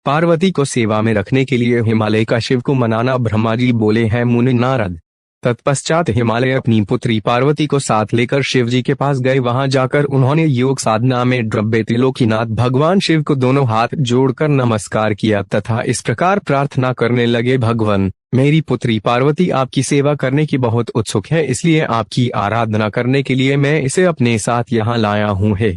पार्वती को सेवा में रखने के लिए हिमालय का शिव को मनाना। ब्रह्मा जी बोले हैं मुनि नारद। तत्पश्चात हिमालय अपनी पुत्री पार्वती को साथ लेकर शिव जी के पास गए। वहां जाकर उन्होंने योग साधना में डूबे त्रिलोकीनाथ भगवान शिव को दोनों हाथ जोड़कर नमस्कार किया तथा इस प्रकार प्रार्थना करने लगे, भगवान मेरी पुत्री पार्वती आपकी सेवा करने की बहुत उत्सुक है, इसलिए आपकी आराधना करने के लिए मैं इसे अपने साथ यहाँ लाया हूँ। हे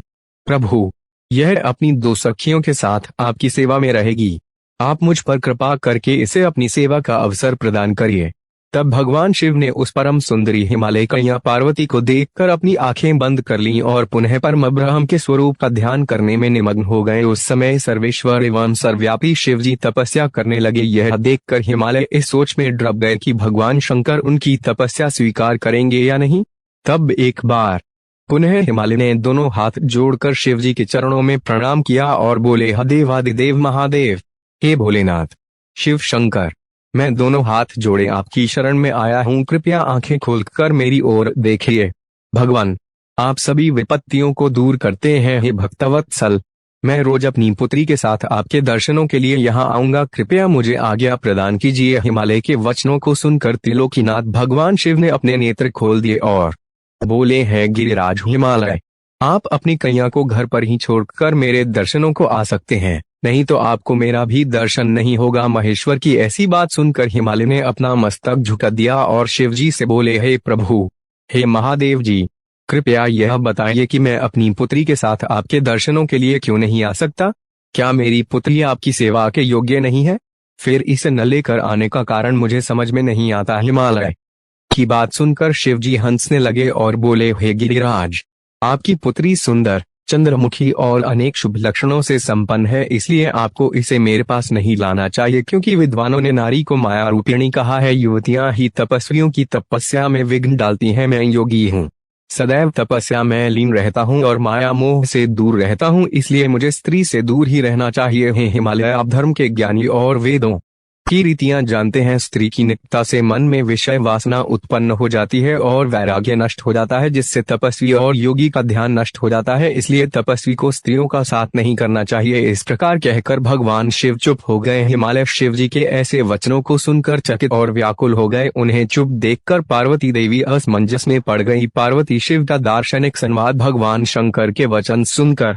प्रभु, यह अपनी दो सखियों के साथ आपकी सेवा में रहेगी। आप मुझ पर कृपा करके इसे अपनी सेवा का अवसर प्रदान करिए। तब भगवान शिव ने उस परम सुंदरी हिमालय कन्या पार्वती को देखकर अपनी आंखें बंद कर लीं और पुनः परम ब्रह्म के स्वरूप का ध्यान करने में निमग्न हो गए। उस समय सर्वेश्वर एवं सर्वव्यापी शिव जी तपस्या करने लगे। यह देखकर हिमालय इस सोच में डूब गए कि भगवान शंकर उनकी तपस्या स्वीकार करेंगे या नहीं। तब एक बार पुनः हिमालय ने दोनों हाथ जोड़कर शिव जी के चरणों में प्रणाम किया और बोले, देवादिदेव महादेव, हे भोलेनाथ शिव शंकर, मैं दोनों हाथ जोड़े आपकी शरण में आया हूँ, कृपया आंखें खोलकर मेरी ओर देखिए। भगवान, आप सभी विपत्तियों को दूर करते हैं। हे भक्तवत्सल, मैं रोज अपनी पुत्री के साथ आपके दर्शनों के लिए यहाँ आऊंगा, कृपया मुझे आज्ञा प्रदान कीजिए। हिमालय के वचनों को सुनकर त्रिलोकीनाथ भगवान शिव ने अपने नेत्र खोल दिए और बोले हैं, गिरिराज हिमालय, आप अपनी कन्या को घर पर ही छोड़कर मेरे दर्शनों को आ सकते हैं, नहीं तो आपको मेरा भी दर्शन नहीं होगा। महेश्वर की ऐसी बात सुनकर हिमालय ने अपना मस्तक झुका दिया और शिव जी से बोले, हे प्रभु, हे महादेव जी, कृपया यह बताइए कि मैं अपनी पुत्री के साथ आपके दर्शनों के लिए क्यों नहीं आ सकता? क्या मेरी पुत्री आपकी सेवा के योग्य नहीं है? फिर इसे न लेकर आने का कारण मुझे समझ में नहीं आता। हिमालय की बात सुनकर शिव जी हंसने लगे और बोले, हे गिरिराज, आपकी पुत्री सुंदर, चंद्रमुखी और अनेक शुभ लक्षणों से संपन्न है, इसलिए आपको इसे मेरे पास नहीं लाना चाहिए, क्योंकि विद्वानों ने नारी को माया रूपिणी कहा है। युवतियां ही तपस्वियों की तपस्या में विघ्न डालती हैं। मैं योगी हूँ, सदैव तपस्या में लीन रहता हूँ और माया मोह से दूर रहता हूँ, इसलिए मुझे स्त्री से दूर ही रहना चाहिए। हे हिमालय, आप धर्म के ज्ञानी और वेदों की रीतियां जानते हैं। स्त्री की निकटता से मन में विषय वासना उत्पन्न हो जाती है और वैराग्य नष्ट हो जाता है, जिससे तपस्वी और योगी का ध्यान नष्ट हो जाता है, इसलिए तपस्वी को स्त्रियों का साथ नहीं करना चाहिए। इस प्रकार कहकर भगवान शिव चुप हो गए। हिमालय शिव जी के ऐसे वचनों को सुनकर चकित और व्याकुल हो गए। उन्हें चुप देखकर पार्वती देवी असमंजस में पड़ गई। पार्वती शिव का दार्शनिक संवाद भगवान शंकर के वचन सुनकर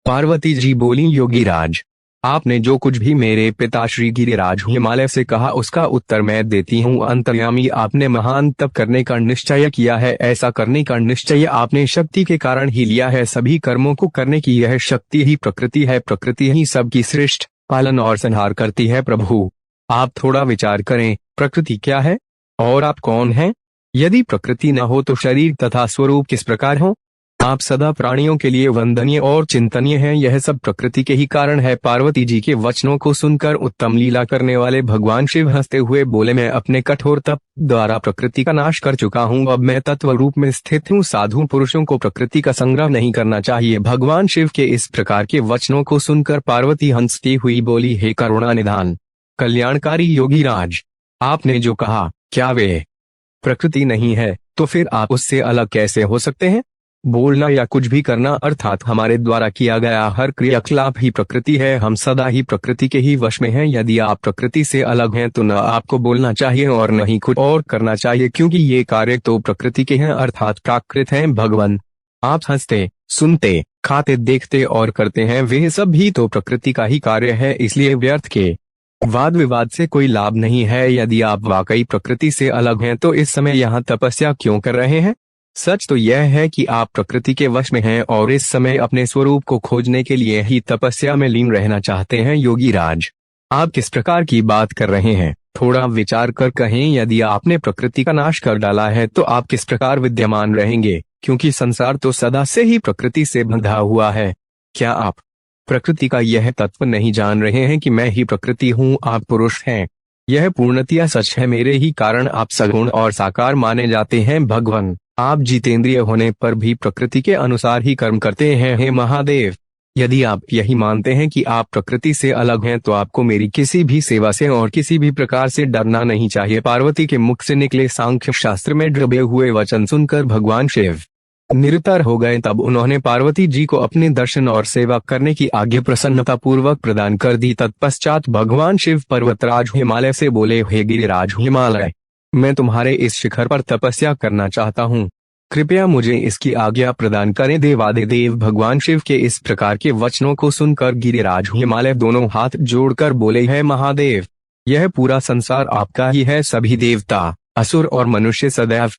पार्वती जी बोली, योगीराज, आपने जो कुछ भी मेरे पिता श्री गिरिराज हिमालय से कहा उसका उत्तर मैं देती हूँ। अंतर्यामी, आपने महान तप करने का निश्चय किया है। ऐसा करने का निश्चय आपने शक्ति के कारण ही लिया है। सभी कर्मों को करने की यह शक्ति ही प्रकृति है। प्रकृति ही सबकी सृष्टि, पालन और संहार करती है। प्रभु, आप थोड़ा विचार करें, प्रकृति क्या है और आप कौन हैं? यदि प्रकृति न हो तो शरीर तथा स्वरूप किस प्रकार हो? आप सदा प्राणियों के लिए वंदनीय और चिंतनीय हैं। यह सब प्रकृति के ही कारण है। पार्वती जी के वचनों को सुनकर उत्तम लीला करने वाले भगवान शिव हंसते हुए बोले, मैं अपने कठोर तप द्वारा प्रकृति का नाश कर चुका हूँ। अब मैं तत्व रूप में स्थित हूँ। साधु पुरुषों को प्रकृति का संग्रह नहीं करना चाहिए। भगवान शिव के इस प्रकार के वचनों को सुनकर पार्वती हंसती हुई बोली, हे करुणा निधान कल्याणकारी योगीराज, आपने जो कहा क्या वे प्रकृति नहीं है? तो फिर आप उससे अलग कैसे हो सकते हैं? बोलना या कुछ भी करना अर्थात हमारे द्वारा किया गया हर क्रियाकलाप ही प्रकृति है। हम सदा ही प्रकृति के ही वश में हैं। यदि आप प्रकृति से अलग हैं तो न आपको बोलना चाहिए और न ही कुछ और करना चाहिए, क्योंकि ये कार्य तो प्रकृति के हैं अर्थात प्राकृत हैं। भगवान, आप हंसते, सुनते, खाते, देखते और करते हैं, वे सब भी तो प्रकृति का ही कार्य है। इसलिए व्यर्थ के वाद विवाद से कोई लाभ नहीं है। यदि आप वाकई प्रकृति से अलग हैं तो इस समय यहाँ तपस्या क्यों कर रहे हैं? सच तो यह है कि आप प्रकृति के वश में हैं और इस समय अपने स्वरूप को खोजने के लिए ही तपस्या में लीन रहना चाहते हैं। योगीराज, आप किस प्रकार की बात कर रहे हैं? थोड़ा विचार कर कहें। यदि आपने प्रकृति का नाश कर डाला है तो आप किस प्रकार विद्यमान रहेंगे? क्योंकि संसार तो सदा से ही प्रकृति से बंधा हुआ है। क्या आप प्रकृति का यह तत्व नहीं जान रहे हैं कि मैं ही प्रकृति हूँ? आप पुरुष हैं, यह पूर्णतया सच है। मेरे ही कारण आप सगुण और साकार माने जाते हैं। भगवान, आप जितेंद्रिय होने पर भी प्रकृति के अनुसार ही कर्म करते हैं। हे महादेव, यदि आप यही मानते हैं कि आप प्रकृति से अलग हैं तो आपको मेरी किसी भी सेवा से और किसी भी प्रकार से डरना नहीं चाहिए। पार्वती के मुख से निकले सांख्य शास्त्र में डूबे हुए वचन सुनकर भगवान शिव निरुत्तर हो गए। तब उन्होंने पार्वती जी को अपने दर्शन और सेवा करने की आज्ञा प्रसन्नता पूर्वक प्रदान कर दी। तत्पश्चात भगवान शिव पर्वतराज हिमालय से बोले, हे गिरिराज हिमालय, मैं तुम्हारे इस शिखर पर तपस्या करना चाहता हूँ, कृपया मुझे इसकी आज्ञा प्रदान करें। देवादिदेव भगवान शिव के इस प्रकार के वचनों को सुनकर गिरिराज हिमालय दोनों हाथ जोड़कर बोले, है महादेव, यह पूरा संसार आपका ही है। सभी देवता, असुर और मनुष्य सदैव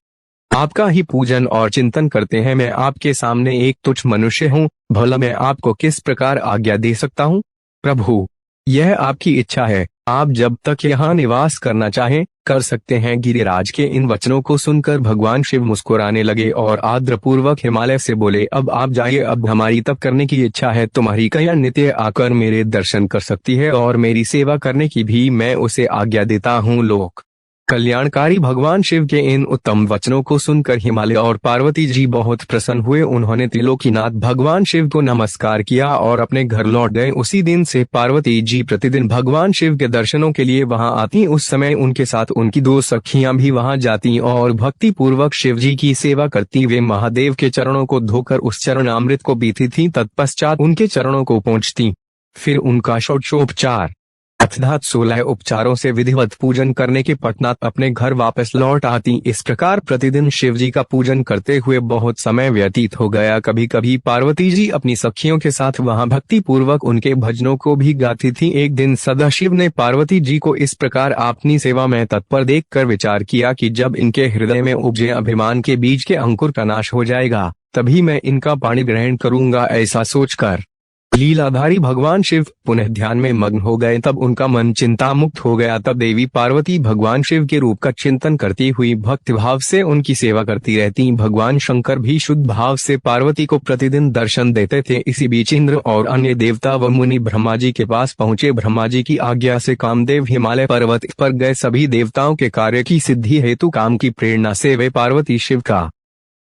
आपका ही पूजन और चिंतन करते हैं। मैं आपके सामने एक तुच्छ मनुष्य हूँ, भला मैं आपको किस प्रकार आज्ञा दे सकता हूँ? प्रभु, यह आपकी इच्छा है, आप जब तक यहाँ निवास करना चाहें कर सकते हैं। गिरिराज के इन वचनों को सुनकर भगवान शिव मुस्कुराने लगे और आदरपूर्वक हिमालय से बोले, अब आप जाइए, अब हमारी तप करने की इच्छा है। तुम्हारी कन्या नित्य आकर मेरे दर्शन कर सकती है और मेरी सेवा करने की भी मैं उसे आज्ञा देता हूँ। लोक कल्याणकारी भगवान शिव के इन उत्तम वचनों को सुनकर हिमालय और पार्वती जी बहुत प्रसन्न हुए। उन्होंने त्रिलोकीनाथ भगवान शिव को नमस्कार किया और अपने घर लौट गए। उसी दिन से पार्वती जी प्रतिदिन भगवान शिव के दर्शनों के लिए वहां आती। उस समय उनके साथ उनकी 2 सखियां भी वहां जाती और भक्ति पूर्वक शिव जी की सेवा करती। वे महादेव के चरणों को धोकर उस चरणामृत को पीती थीं, तत्पश्चात उनके चरणों को पोंछती। फिर उनका षोडशोपचार अर्थात 16 उपचारों से विधिवत पूजन करने के पश्चात अपने घर वापस लौट आती। इस प्रकार प्रतिदिन शिव जी का पूजन करते हुए बहुत समय व्यतीत हो गया। कभी कभी पार्वती जी अपनी सखियों के साथ वहां भक्ति पूर्वक उनके भजनों को भी गाती थी। एक दिन सदाशिव ने पार्वती जी को इस प्रकार अपनी सेवा में तत्पर देखकर विचार किया कि जब इनके हृदय में उपजे अभिमान के बीज के अंकुर का नाश हो जाएगा, तभी मैं इनका पाणी ग्रहण करूंगा। ऐसा सोचकर लीलाधारी भगवान शिव पुनः ध्यान में मग्न हो गए। तब उनका मन चिंता मुक्त हो गया। तब देवी पार्वती भगवान शिव के रूप का चिंतन करती हुई भक्ति भाव से उनकी सेवा करती रहती। भगवान शंकर भी शुद्ध भाव से पार्वती को प्रतिदिन दर्शन देते थे। इसी बीच इंद्र और अन्य देवता व मुनि ब्रह्मा जी के पास पहुँचे। ब्रह्मा जी की आज्ञा से कामदेव हिमालय पर्वत पर गए। सभी देवताओं के कार्य की सिद्धि हेतु काम की प्रेरणा से वे पार्वती शिव का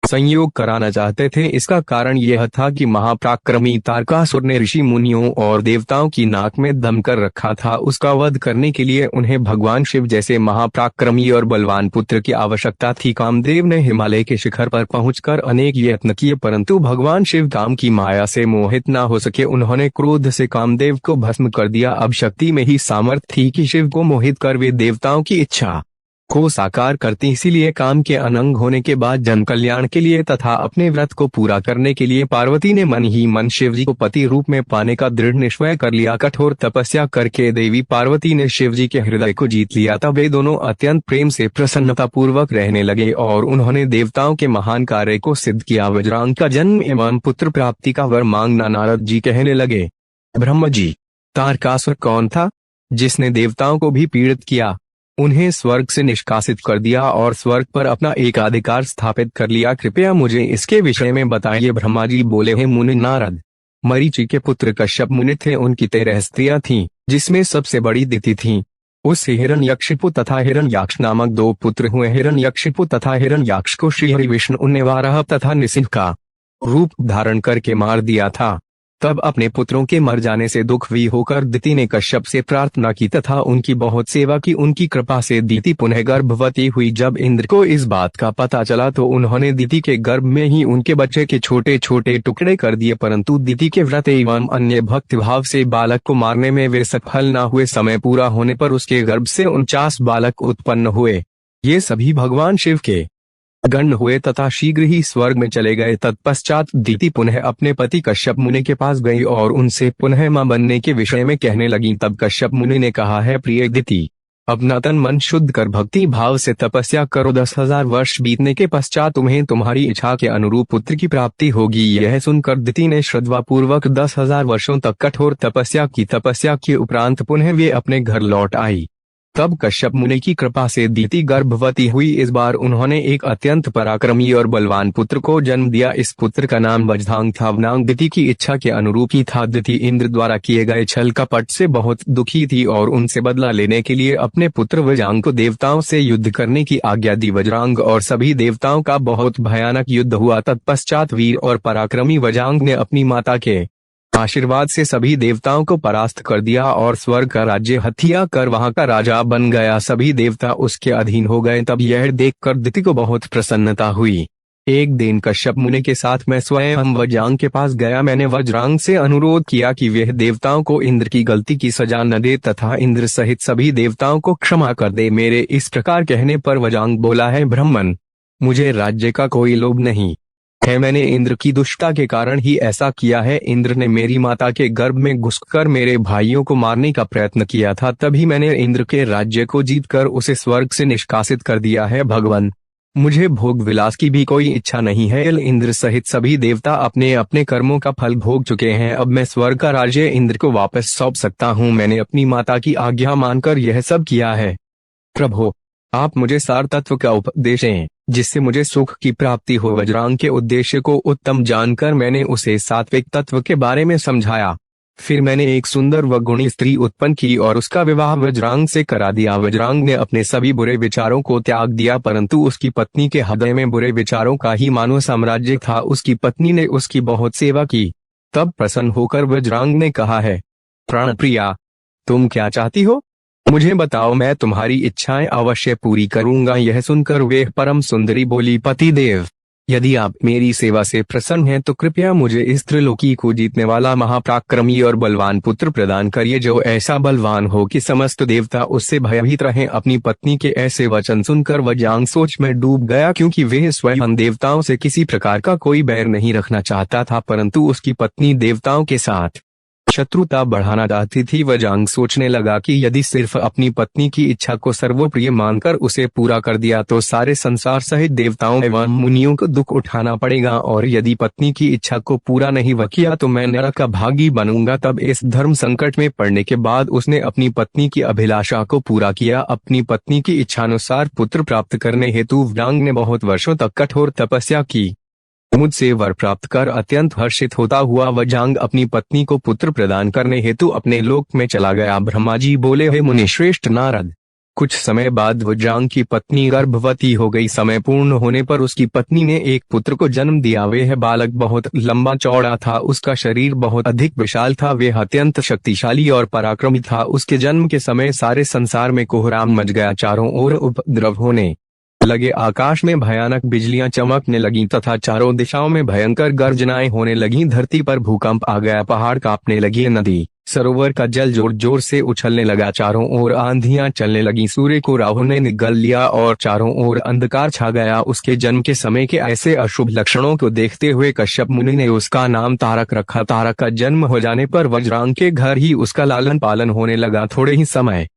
संयोग कराना चाहते थे। इसका कारण यह था कि महापराक्रमी तारकासुर ने ऋषि मुनियों और देवताओं की नाक में दम कर रखा था। उसका वध करने के लिए उन्हें भगवान शिव जैसे महापराक्रमी और बलवान पुत्र की आवश्यकता थी। कामदेव ने हिमालय के शिखर पर पहुंचकर अनेक यत्न किए, परंतु भगवान शिव काम की माया से मोहित न हो सके। उन्होंने क्रोध से कामदेव को भस्म कर दिया। अब शक्ति में ही सामर्थ्य थी कि शिव को मोहित कर वे देवताओं की इच्छा को साकार करती। इसीलिए काम के अनंग होने के बाद जन कल्याण के लिए तथा अपने व्रत को पूरा करने के लिए पार्वती ने मन ही मन शिव जी को पति रूप में पाने का दृढ़ निश्चय कर लिया। कठोर तपस्या करके देवी पार्वती ने शिव जी के हृदय को जीत लिया। तब वे दोनों अत्यंत प्रेम से प्रसन्नता पूर्वक रहने लगे और उन्होंने देवताओं के महान कार्य को सिद्ध किया। वज्रांग का जन्म एवं पुत्र प्राप्ति का वर मांगना। नारद जी कहने लगे, ब्रह्म जी, तारकासुर कौन था जिसने देवताओं को भी पीड़ित किया, उन्हें स्वर्ग से निष्कासित कर दिया और स्वर्ग पर अपना एकाधिकार स्थापित कर लिया? कृपया मुझे इसके विषय में बताइए। ब्रह्मा जी बोले, हैं मुनि नारद, मरीचि के पुत्र कश्यप मुनि थे। उनकी 13 स्त्रियां थीं, जिसमें सबसे बड़ी दिति थी। उससे हिरण्यकशिपु तथा हिरण्याक्ष नामक 2 पुत्र हुए। हिरण्यकशिपु तथा हिरण्याक्ष को श्री हरि विष्णु ने वाराह तथा निसिंह का रूप धारण करके मार दिया था। तब अपने पुत्रों के मर जाने से दुखी होकर दिति ने कश्यप से प्रार्थना की तथा उनकी बहुत सेवा की। उनकी कृपा से दिति पुनः गर्भवती हुई। जब इंद्र को इस बात का पता चला तो उन्होंने दिति के गर्भ में ही उनके बच्चे के छोटे छोटे टुकड़े कर दिए, परंतु दिति के व्रत एवं अन्य भक्तिभाव से बालक को मारने में वे सफल न हुए। समय पूरा होने पर उसके गर्भ से 49 बालक उत्पन्न हुए। ये सभी भगवान शिव के गण हुए तथा शीघ्र ही स्वर्ग में चले गए। तत्पश्चात दिति पुनः अपने पति कश्यप मुनि के पास गई और उनसे पुनः मां बनने के विषय में कहने लगी। तब कश्यप मुनि ने कहा, है प्रिय दिति, अपना तन मन शुद्ध कर भक्ति भाव से तपस्या करो। 10,000 वर्ष बीतने के पश्चात तुम्हें तुम्हारी इच्छा के अनुरूप पुत्र की प्राप्ति होगी। यह सुनकर दिति ने श्रद्धा पूर्वक 10,000 वर्षों तक कठोर तपस्या की। तपस्या के उपरांत पुनः वे अपने घर लौट आई। तब कश्यप मुनि की कृपा से दिति गर्भवती हुई। इस बार उन्होंने एक अत्यंत पराक्रमी और बलवान पुत्र को जन्म दिया। इस पुत्र का नाम वज्रांग था। वज्रांग दिति की इच्छा के अनुरूप ही था। दिति इंद्र द्वारा किए गए छल कपट से बहुत दुखी थी और उनसे बदला लेने के लिए अपने पुत्र वज्रांग को देवताओं से युद्ध करने की आज्ञा दी। वज्रांग और सभी देवताओं का बहुत भयानक युद्ध हुआ। तत्पश्चात वीर और पराक्रमी वज्रांग ने अपनी माता के आशीर्वाद से सभी देवताओं को परास्त कर दिया और स्वर्ग का राज्य हथिया कर वहां का राजा बन गया। सभी देवता उसके अधीन हो गए। तब यह देखकर दिति को बहुत प्रसन्नता हुई। एक दिन कश्यप मुनि के साथ मैं स्वयं वज्रांग के पास गया। मैंने वज्रांग से अनुरोध किया कि वह देवताओं को इंद्र की गलती की सजा न दे तथा इंद्र सहित सभी देवताओं को क्षमा कर दे। मेरे इस प्रकार कहने पर वज्रांग बोला है, ब्राह्मण, मुझे राज्य का कोई लोभ नहीं है। मैंने इंद्र की दुष्टता के कारण ही ऐसा किया है। इंद्र ने मेरी माता के गर्भ में घुसकर मेरे भाइयों को मारने का प्रयत्न किया था, तभी मैंने इंद्र के राज्य को जीतकर उसे स्वर्ग से निष्कासित कर दिया है। भगवान, मुझे भोग विलास की भी कोई इच्छा नहीं है। इंद्र सहित सभी देवता अपने अपने कर्मों का फल भोग चुके हैं। अब मैं स्वर्ग का राज्य इंद्र को वापस सौंप सकता हूँ। मैंने अपनी माता की आज्ञा मानकर यह सब किया है। प्रभु, आप मुझे सार तत्व का उपदेश दें जिससे मुझे सुख की प्राप्ति हो। वज्रांग के उद्देश्य को उत्तम जानकर मैंने उसे सात्विक तत्व के बारे में समझाया। फिर मैंने एक सुंदर व गुणी स्त्री उत्पन्न की और उसका विवाह वज्रांग से करा दिया। वज्रांग ने अपने सभी बुरे विचारों को त्याग दिया, परंतु उसकी पत्नी के हृदय में बुरे विचारों का ही मानो साम्राज्य था। उसकी पत्नी ने उसकी बहुत सेवा की। तब प्रसन्न होकर वज्रांग ने कहा है, प्राणप्रिया, तुम क्या चाहती हो? मुझे बताओ, मैं तुम्हारी इच्छाएं अवश्य पूरी करूंगा। यह सुनकर वे परम सुंदरी बोली, पतिदेव, यदि आप मेरी सेवा से प्रसन्न हैं तो कृपया मुझे इस त्रिलोकी को जीतने वाला महापराक्रमी और बलवान पुत्र प्रदान करिए, जो ऐसा बलवान हो कि समस्त देवता उससे भयभीत रहें। अपनी पत्नी के ऐसे वचन सुनकर वज्रांग सोच में डूब गया, क्योंकि वह स्वयं देवताओं से किसी प्रकार का कोई बैर नहीं रखना चाहता था, परंतु उसकी पत्नी देवताओं के साथ शत्रुता बढ़ाना चाहती थी। वज्रांग सोचने लगा कि यदि सिर्फ अपनी पत्नी की इच्छा को सर्वप्रिय मानकर उसे पूरा कर दिया तो सारे संसार सहित देवताओं एवं मुनियों को दुख उठाना पड़ेगा, और यदि पत्नी की इच्छा को पूरा नहीं किया तो मैं नरक का भागी बनूंगा। तब इस धर्म संकट में पड़ने के बाद उसने अपनी पत्नी की अभिलाषा को पूरा किया। अपनी पत्नी की इच्छानुसार पुत्र प्राप्त करने हेतु वज्रांग ने बहुत वर्षों तक कठोर तपस्या की। मुझसे वर प्राप्त कर अत्यंत हर्षित होता हुआ वज्रांग अपनी पत्नी को पुत्र प्रदान करने हेतु अपने लोक में चला गया। ब्रह्मा जी बोले, हे मुनिश्रेष्ठ नारद, कुछ समय बाद वज्रांग की पत्नी गर्भवती हो गई। समय पूर्ण होने पर उसकी पत्नी ने एक पुत्र को जन्म दिया। वह बालक बहुत लंबा चौड़ा था, उसका शरीर बहुत अधिक विशाल था, वह अत्यंत शक्तिशाली और पराक्रमी था। उसके जन्म के समय सारे संसार में कोहराम मच गया, चारों ओर उपद्रव होने लगे, आकाश में भयानक बिजलियां चमकने लगीं तथा चारों दिशाओं में भयंकर गर्जनाएं होने लगीं। धरती पर भूकंप आ गया, पहाड़ कांपने लगी, नदी सरोवर का जल जोर जोर से उछलने लगा, चारों ओर आंधियां चलने लगीं, सूर्य को राहु ने निगल लिया और चारों ओर अंधकार छा गया। उसके जन्म के समय के ऐसे अशुभ लक्षणों को देखते हुए कश्यप मुनि ने उसका नाम तारक रखा। तारक का जन्म हो जाने पर वज्रांग के घर ही उसका लालन पालन होने लगा। थोड़े ही समय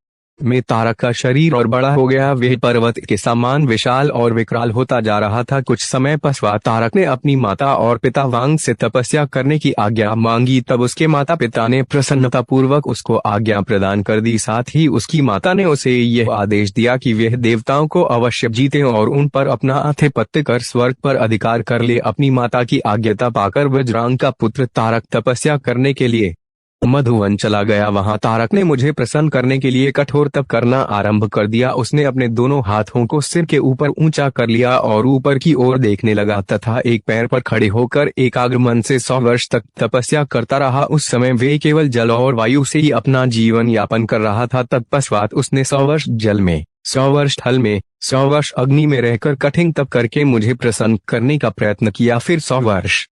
में तारक का शरीर और बड़ा हो गया, वह पर्वत के समान विशाल और विकराल होता जा रहा था। कुछ समय पश्चात तारक ने अपनी माता और पिता वांग से तपस्या करने की आज्ञा मांगी। तब उसके माता पिता ने प्रसन्नता पूर्वक उसको आज्ञा प्रदान कर दी। साथ ही उसकी माता ने उसे यह आदेश दिया कि वह देवताओं को अवश्य जीते और उन पर अपना आधिपत्य कर स्वर्ग पर अधिकार कर ले। अपनी माता की आज्ञा पाकर वज्रांग का पुत्र तारक तपस्या करने के लिए मधुवन चला गया। वहां तारक ने मुझे प्रसन्न करने के लिए कठोर तप करना आरंभ कर दिया। उसने अपने दोनों हाथों को सिर के ऊपर ऊंचा कर लिया और ऊपर की ओर देखने लगा तथा एक पैर पर खड़े होकर एकाग्र मन से 100 वर्ष तक तपस्या करता रहा। उस समय वे केवल जल और वायु से ही अपना जीवन यापन कर रहा था। तत्पश्चात उसने 100 वर्ष जल में, 100 वर्ष थल में, 100 वर्ष अग्नि में रहकर कठिन तप करके मुझे प्रसन्न करने का प्रयत्न किया। फिर 100 वर्ष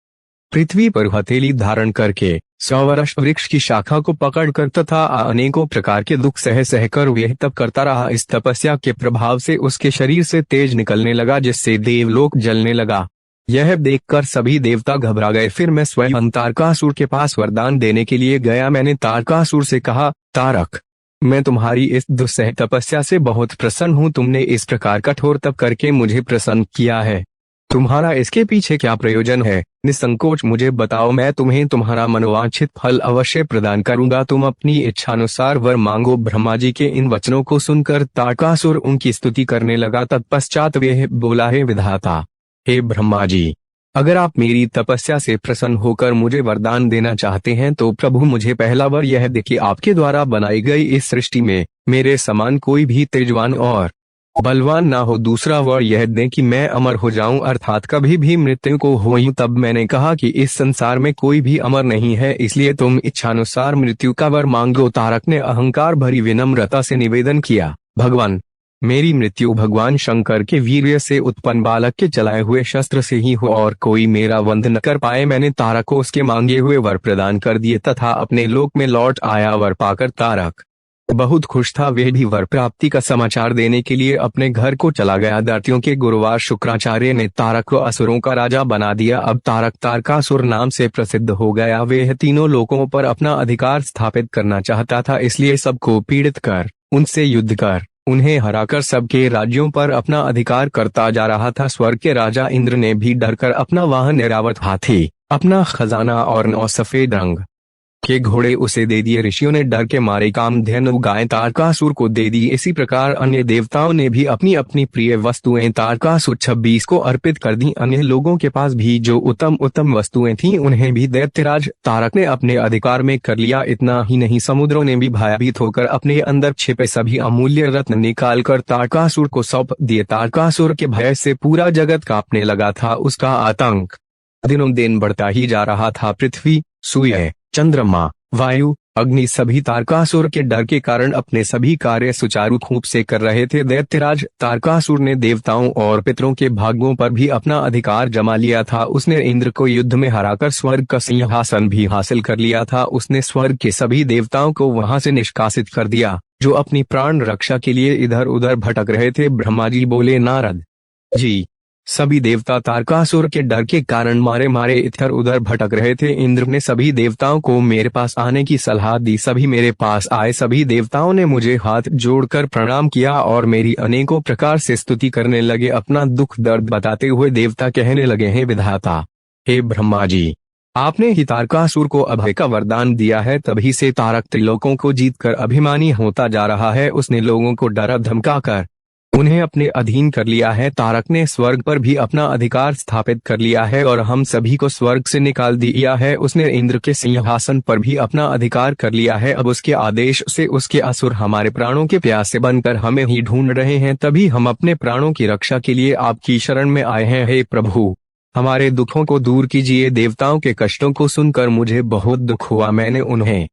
पृथ्वी पर हथेली धारण करके 100 वर्ष वृक्ष की शाखा को पकड़कर तथा अनेकों प्रकार के दुख सह सहकर वह तप करता रहा। इस तपस्या के प्रभाव से उसके शरीर से तेज निकलने लगा, जिससे देवलोक जलने लगा। यह देखकर सभी देवता घबरा गए। फिर मैं स्वयं तारकासुर के पास वरदान देने के लिए गया। मैंने तारकासुर से कहा, तारक, मैं तुम्हारी इस दुस्सह तपस्या से बहुत प्रसन्न हूँ। तुमने इस प्रकार कठोर तप करके मुझे प्रसन्न किया है, तुम्हारा इसके पीछे क्या प्रयोजन है? निसंकोच मुझे बताओ, मैं तुम्हें तुम्हारा मनोवांछित फल अवश्य प्रदान करूंगा। तुम अपनी इच्छानुसार वर मांगो। ब्रह्मा जी के इन वचनों को सुनकर तारकासुर उनकी स्तुति करने लगा। तत्पश्चात वह बोला, हे विधाता, हे ब्रह्मा जी, अगर आप मेरी तपस्या से प्रसन्न होकर मुझे वरदान देना चाहते हैं तो प्रभु मुझे पहला वर यह दे कि आपके द्वारा बनाई गई इस सृष्टि में मेरे समान कोई भी तेजवान और बलवान ना हो। दूसरा वर यह दें कि मैं अमर हो जाऊं, अर्थात कभी भी मृत्यु को होऊं। तब मैंने कहा कि इस संसार में कोई भी अमर नहीं है, इसलिए तुम इच्छानुसार मृत्यु का वर मांगो। तारक ने अहंकार भरी विनम्रता से निवेदन किया, भगवान, मेरी मृत्यु भगवान शंकर के वीर्य से उत्पन्न बालक के चलाए हुए शस्त्र से ही हो और कोई मेरा वध न कर पाए। मैंने तारक को उसके मांगे हुए वर प्रदान कर दिए तथा अपने लोक में लौट आया। वर पाकर तारक बहुत खुश था। वह भी वर प्राप्ति का समाचार देने के लिए अपने घर को चला गया। दैत्यों के गुरुवार शुक्राचार्य ने तारक को असुरों का राजा बना दिया। अब तारक तारकासुर नाम से प्रसिद्ध हो गया। वह तीनों लोकों पर अपना अधिकार स्थापित करना चाहता था, इसलिए सबको पीड़ित कर, उनसे युद्ध कर, उन्हें हराकर सबके राज्यों पर अपना अधिकार करता जा रहा था। स्वर्ग के राजा इंद्र ने भी डरकर अपना वाहन ऐरावत हाथी, अपना खजाना और 9 सफेद रंग के घोड़े उसे दे दिए। ऋषियों ने डर के मारे कामधेनु गाय तारकासुर को दे दी। इसी प्रकार अन्य देवताओं ने भी अपनी अपनी प्रिय वस्तुएं तारकासुर 26 को अर्पित कर दी। अन्य लोगों के पास भी जो उत्तम उत्तम वस्तुएं थीं उन्हें भी दैत्यराज तारक ने अपने अधिकार में कर लिया। इतना ही नहीं, समुद्रों ने भी भयभीत होकर अपने अंदर छिपे सभी अमूल्य रत्न निकालकर तारकासुर को सौंप दिए। तारकासुर के भय से पूरा जगत कांपने लगा था। उसका आतंक दिनों दिन बढ़ता ही जा रहा था। पृथ्वी, सूर्य, चंद्रमा, वायु, अग्नि सभी तारकासुर के डर के कारण अपने सभी कार्य सुचारू रूप से कर रहे थे। दैत्यराज तारकासुर ने देवताओं और पितरों के भागों पर भी अपना अधिकार जमा लिया था। उसने इंद्र को युद्ध में हराकर स्वर्ग का सिंहासन भी हासिल कर लिया था। उसने स्वर्ग के सभी देवताओं को वहां से निष्कासित कर दिया जो अपनी प्राण रक्षा के लिए इधर उधर भटक रहे थे। ब्रह्मा जी बोले, नारद जी, सभी देवता तारकासुर के डर के कारण मारे मारे इधर उधर भटक रहे थे। इंद्र ने सभी देवताओं को मेरे पास आने की सलाह दी। सभी मेरे पास आए। सभी देवताओं ने मुझे हाथ जोड़कर प्रणाम किया और मेरी अनेकों प्रकार से स्तुति करने लगे। अपना दुख दर्द बताते हुए देवता कहने लगे, हे विधाता, हे ब्रह्मा जी, आपने ही तारकासुर को अभय का वरदान दिया है। तभी से तारक त्रिलोकों को जीतकर अभिमानी होता जा रहा है। उसने लोगों को डरा धमकाकर उन्हें अपने अधीन कर लिया है। तारक ने स्वर्ग पर भी अपना अधिकार स्थापित कर लिया है और हम सभी को स्वर्ग से निकाल दिया है। उसने इंद्र के सिंहासन पर भी अपना अधिकार कर लिया है। अब उसके आदेश से उसके असुर हमारे प्राणों के प्यासे बनकर हमें ही ढूंढ रहे हैं। तभी हम अपने प्राणों की रक्षा के लिए आपकी शरण में आए हैं। हे प्रभु, हमारे दुखों को दूर कीजिए। देवताओं के कष्टों को सुनकर मुझे बहुत दुख हुआ। मैंने उन्हें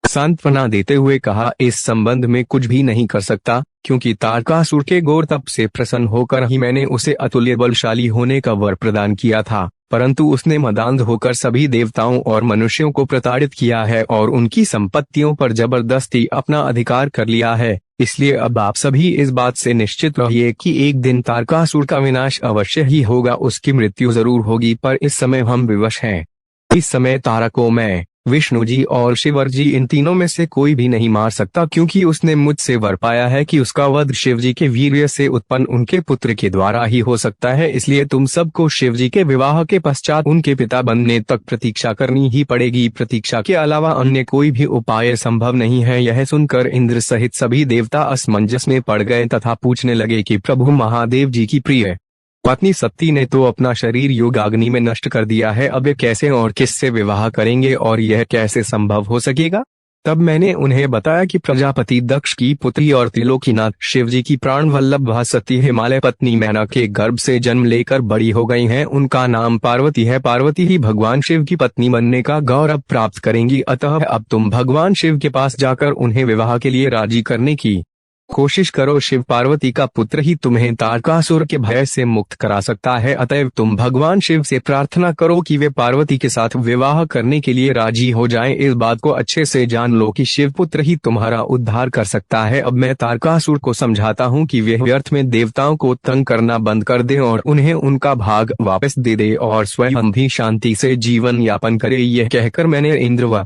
सांत्वना देते हुए कहा, इस संबंध में कुछ भी नहीं कर सकता, क्योंकि तारकासुर के घोर तप से प्रसन्न होकर ही मैंने उसे अतुल्य बलशाली होने का वर प्रदान किया था। परंतु उसने मदांध होकर सभी देवताओं और मनुष्यों को प्रताड़ित किया है और उनकी संपत्तियों पर जबरदस्ती अपना अधिकार कर लिया है। इसलिए अब आप सभी इस बात से निश्चित रहिए कि एक दिन तारकासुर का विनाश अवश्य ही होगा। उसकी मृत्यु जरूर होगी, पर इस समय हम विवश हैं। इस समय तारक को मैं, विष्णु जी और शिवर जी, इन तीनों में से कोई भी नहीं मार सकता, क्योंकि उसने मुझसे वर पाया है कि उसका वध शिव जी के वीर्य से उत्पन्न उनके पुत्र के द्वारा ही हो सकता है। इसलिए तुम सबको शिव जी के विवाह के पश्चात उनके पिता बनने तक प्रतीक्षा करनी ही पड़ेगी। प्रतीक्षा के अलावा अन्य कोई भी उपाय संभव नहीं है। यह सुनकर इंद्र सहित सभी देवता असमंजस में पड़ गए तथा पूछने लगे कि प्रभु महादेव जी की प्रिय पत्नी सती ने तो अपना शरीर योगाग्नि में नष्ट कर दिया है। अब वे कैसे और किससे विवाह करेंगे और यह कैसे संभव हो सकेगा? तब मैंने उन्हें बताया कि प्रजापति दक्ष की पुत्री और त्रिलोकीनाथ शिव जी की प्राण वल्लभ सती हिमालय पत्नी मैना के गर्भ से जन्म लेकर बड़ी हो गई हैं। उनका नाम पार्वती है। पार्वती ही भगवान शिव की पत्नी बनने का गौरव प्राप्त करेंगी। अतः अब तुम भगवान शिव के पास जाकर उन्हें विवाह के लिए राजी करने की कोशिश करो। शिव पार्वती का पुत्र ही तुम्हें तारकासुर के भय से मुक्त करा सकता है। अतएव तुम भगवान शिव से प्रार्थना करो कि वे पार्वती के साथ विवाह करने के लिए राजी हो जाएं। इस बात को अच्छे से जान लो कि शिव पुत्र ही तुम्हारा उद्धार कर सकता है। अब मैं तारकासुर को समझाता हूँ कि वे व्यर्थ में देवताओं को तंग करना बंद कर दे और उन्हें उनका भाग वापस दे दे और स्वयं भी शांति से जीवन यापन करे। यह कहकर मैंने इंद्र व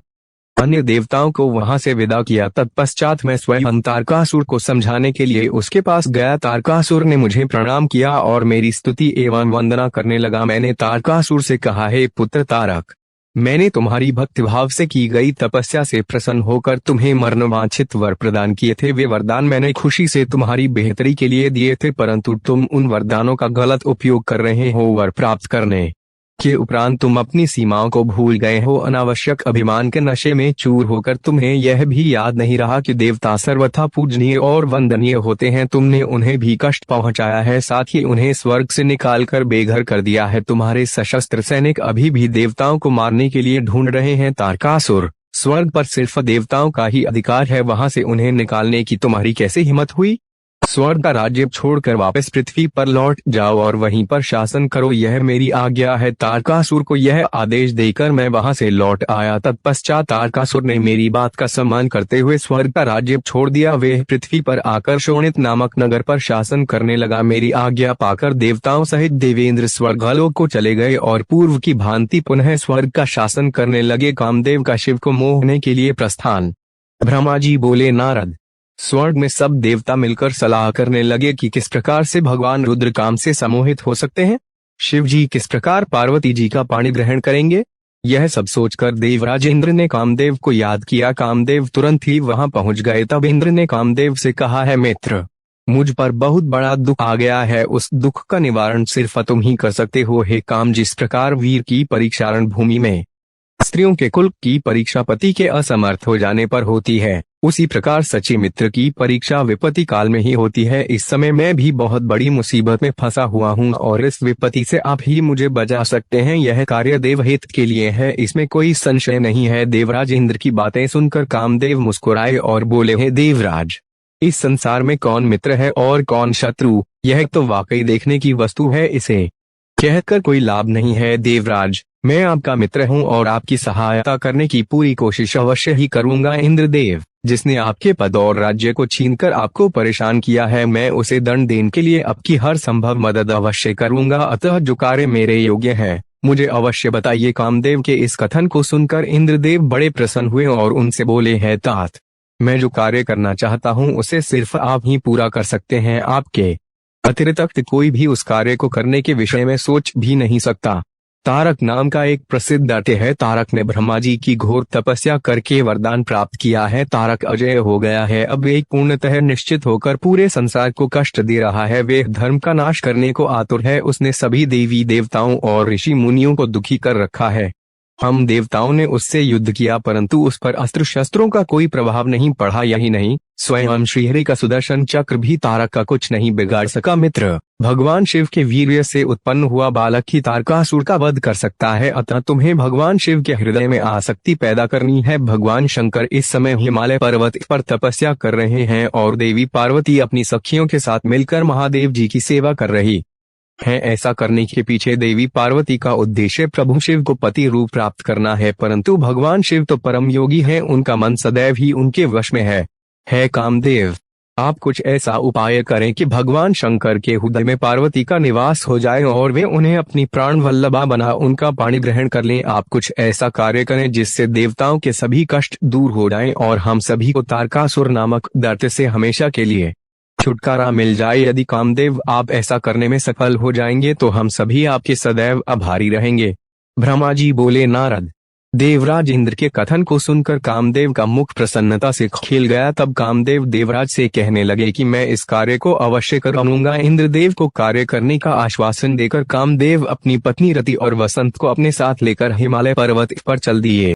अन्य देवताओं को वहां से विदा किया। तत्पश्चात मैं स्वयं तारकासुर को समझाने के लिए उसके पास गया। तारकासुर ने मुझे प्रणाम किया और मेरी स्तुति एवं वंदना करने लगा। मैंने तारकासुर से कहा, हे पुत्र तारक, मैंने तुम्हारी भक्तिभाव से की गई तपस्या से प्रसन्न होकर तुम्हें मरणवांछित वर प्रदान किए थे। वे वरदान मैंने खुशी से तुम्हारी बेहतरी के लिए दिए थे, परंतु तुम उन वरदानों का गलत उपयोग कर रहे हो। वर प्राप्त करने के उपरांत तुम अपनी सीमाओं को भूल गए हो। अनावश्यक अभिमान के नशे में चूर होकर तुम्हें यह भी याद नहीं रहा कि देवता सर्वथा पूजनीय और वंदनीय होते हैं। तुमने उन्हें भी कष्ट पहुंचाया है, साथ ही उन्हें स्वर्ग से निकालकर बेघर कर दिया है। तुम्हारे सशस्त्र सैनिक अभी भी देवताओं को मारने के लिए ढूंढ रहे हैं। तारकासुर, स्वर्ग पर सिर्फ देवताओं का ही अधिकार है, वहां से उन्हें निकालने की तुम्हारी कैसे हिम्मत हुई? स्वर्ग का राज्य छोड़कर वापस पृथ्वी पर लौट जाओ और वहीं पर शासन करो, यह मेरी आज्ञा है। तारकासुर को यह आदेश देकर मैं वहां से लौट आया। तत्पश्चात तारकासुर ने मेरी बात का सम्मान करते हुए स्वर्ग का राज्य छोड़ दिया। वे पृथ्वी पर आकर शोणित नामक नगर पर शासन करने लगा। मेरी आज्ञा पाकर देवताओं सहित देवेंद्र स्वर्गलोक को चले गए और पूर्व की भांति पुनः स्वर्ग का शासन करने लगे। कामदेव का शिव को मोहने के लिए प्रस्थान। ब्रह्मा जी बोले, नारद, स्वर्ग में सब देवता मिलकर सलाह करने लगे कि किस प्रकार से भगवान रुद्र काम से सम्मोहित हो सकते हैं। शिव जी किस प्रकार पार्वती जी का पाणी ग्रहण करेंगे। यह सब सोचकर देवराज इंद्र ने कामदेव को याद किया। कामदेव तुरंत ही वहां पहुंच गए। तब इंद्र ने कामदेव से कहा, है मित्र, मुझ पर बहुत बड़ा दुख आ गया है। उस दुख का निवारण सिर्फ तुम ही कर सकते हो। हे काम, जिस प्रकार वीर की परीक्षा रणभूमि में स्त्रियों के कुल की परीक्षा पति के असमर्थ हो जाने पर होती है, उसी प्रकार सच्चे मित्र की परीक्षा विपत्ति काल में ही होती है। इस समय मैं भी बहुत बड़ी मुसीबत में फंसा हुआ हूँ और इस विपत्ति से आप ही मुझे बचा सकते हैं। यह कार्य देवहित के लिए है, इसमें कोई संशय नहीं है। देवराज इंद्र की बातें सुनकर कामदेव मुस्कुराए और बोले, हे देवराज, इस संसार में कौन मित्र है और कौन शत्रु, यह तो वाकई देखने की वस्तु है। इसे कहकर कोई लाभ नहीं है। देवराज, मैं आपका मित्र हूँ और आपकी सहायता करने की पूरी कोशिश अवश्य ही करूंगा। इंद्रदेव, जिसने आपके पद और राज्य को छीनकर आपको परेशान किया है, मैं उसे दंड देने के लिए आपकी हर संभव मदद अवश्य करूंगा। अतः जो कार्य मेरे योग्य है, मुझे अवश्य बताइए। कामदेव के इस कथन को सुनकर इंद्रदेव बड़े प्रसन्न हुए और उनसे बोले, है तात, मैं जो कार्य करना चाहता हूँ उसे सिर्फ आप ही पूरा कर सकते हैं। आपके अतिरिक्त कोई भी उस कार्य को करने के विषय में सोच भी नहीं सकता। तारक नाम का एक प्रसिद्ध दैत्य है। तारक ने ब्रह्मा जी की घोर तपस्या करके वरदान प्राप्त किया है। तारक अजय हो गया है। अब एक पूर्णतः निश्चित होकर पूरे संसार को कष्ट दे रहा है। वे धर्म का नाश करने को आतुर है। उसने सभी देवी देवताओं और ऋषि मुनियों को दुखी कर रखा है। हम देवताओं ने उससे युद्ध किया, परंतु उस पर अस्त्र शस्त्रों का कोई प्रभाव नहीं पड़ा। यही नहीं, स्वयं श्रीहरि का सुदर्शन चक्र भी तारक का कुछ नहीं बिगाड़ सका। मित्र, भगवान शिव के वीर्य से उत्पन्न हुआ बालक ही तारकासुर का वध कर सकता है। अतः तुम्हें भगवान शिव के हृदय में आसक्ति पैदा करनी है। भगवान शंकर इस समय हिमालय पर्वत पर तपस्या कर रहे हैं और देवी पार्वती अपनी सखियों के साथ मिलकर महादेव जी की सेवा कर रही है। ऐसा करने के पीछे देवी पार्वती का उद्देश्य प्रभु शिव को पति रूप प्राप्त करना है, परंतु भगवान शिव तो परम योगी हैं, उनका मन सदैव ही उनके वश में है कामदेव, आप कुछ ऐसा उपाय करें कि भगवान शंकर के हृदय में पार्वती का निवास हो जाए और वे उन्हें अपनी प्राण वल्लभा बना उनका पाणी ग्रहण कर लें। आप कुछ ऐसा कार्य करें जिससे देवताओं के सभी कष्ट दूर हो जाएं और हम सभी को तारकासुर नामक दैत्य से हमेशा के लिए छुटकारा मिल जाए। यदि कामदेव आप ऐसा करने में सफल हो जाएंगे तो हम सभी आपके सदैव आभारी रहेंगे। ब्रह्मा जी बोले, नारद, देवराज इंद्र के कथन को सुनकर कामदेव का मुख प्रसन्नता से खिल गया। तब कामदेव देवराज से कहने लगे कि मैं इस कार्य को अवश्य करूंगा। इंद्रदेव को कार्य करने का आश्वासन देकर कामदेव अपनी पत्नी रति और वसंत को अपने साथ लेकर हिमालय पर्वत पर चल दिए।